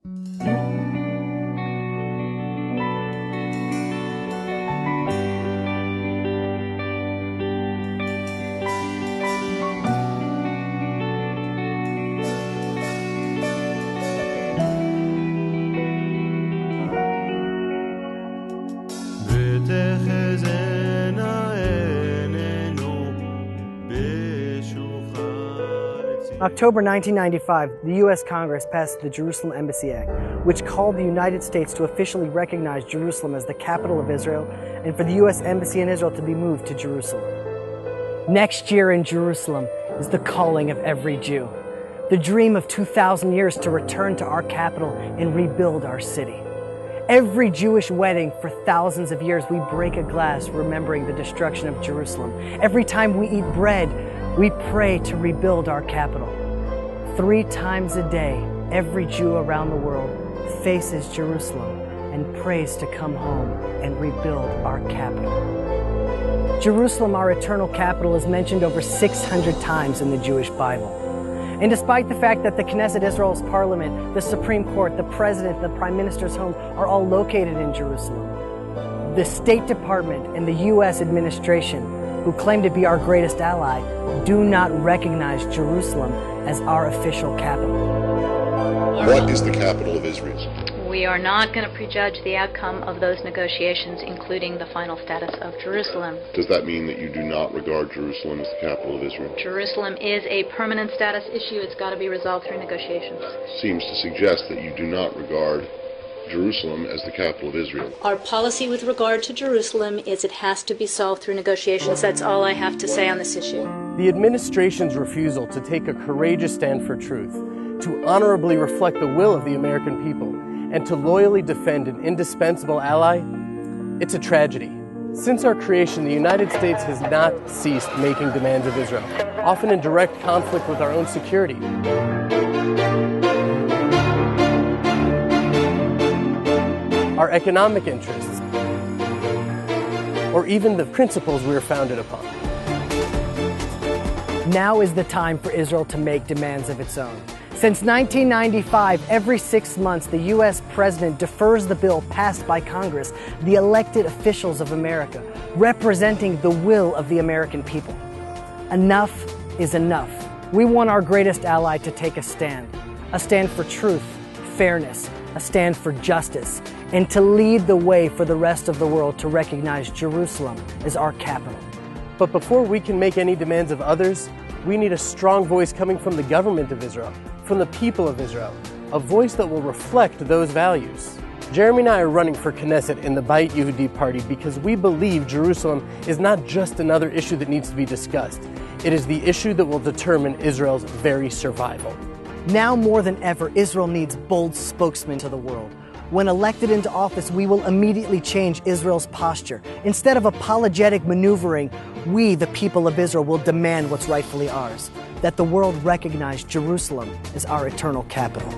In October 1995, the U.S. Congress passed the Jerusalem Embassy Act, which called the United States to officially recognize Jerusalem as the capital of Israel and for the U.S. Embassy in Israel to be moved to Jerusalem. Next year in Jerusalem is the calling of every Jew, the dream of 2,000 years to return to our capital and rebuild our city. Every Jewish wedding for thousands of years, we break a glass remembering the destruction of Jerusalem. Every time we eat bread, we pray to rebuild our capital. 3 times a day, every Jew around the world faces Jerusalem and prays to come home and rebuild our capital. Jerusalem, our eternal capital, is mentioned over 600 times in the Jewish Bible. And despite the fact that the Knesset, Israel's parliament, the Supreme Court, the president, the prime minister's home are all located in Jerusalem, the State Department and the U.S. administration, who claim to be our greatest ally, do not recognize Jerusalem as our official capital. What is the capital of Israel? We are not going to prejudge the outcome of those negotiations, including the final status of Jerusalem. Does that mean that you do not regard Jerusalem as the capital of Israel? Jerusalem is a permanent status issue. It's got to be resolved through negotiations. Seems to suggest that you do not regard Jerusalem as the capital of Israel. Our policy with regard to Jerusalem is it has to be solved through negotiations. That's all I have to say on this issue. The administration's refusal to take a courageous stand for truth, to honorably reflect the will of the American people, and to loyally defend an indispensable ally, it's a tragedy. Since our creation, the United States has not ceased making demands of Israel, often in direct conflict with our own security. Our economic interests, or even the principles we were founded upon. Now is the time for Israel to make demands of its own. Since 1995, every 6 months, the U.S. president defers the bill passed by Congress, the elected officials of America, representing the will of the American people. Enough is enough. We want our greatest ally to take a stand for truth, fairness, a stand for justice, and to lead the way for the rest of the world to recognize Jerusalem as our capital. But before we can make any demands of others, we need a strong voice coming from the government of Israel, from the people of Israel, a voice that will reflect those values. Jeremy and I are running for Knesset in the Bayit Yehudi Party because we believe Jerusalem is not just another issue that needs to be discussed. It is the issue that will determine Israel's very survival. Now more than ever, Israel needs bold spokesmen to the world. When elected into office, we will immediately change Israel's posture. Instead of apologetic maneuvering, we, the people of Israel, will demand what's rightfully ours, that the world recognize Jerusalem as our eternal capital.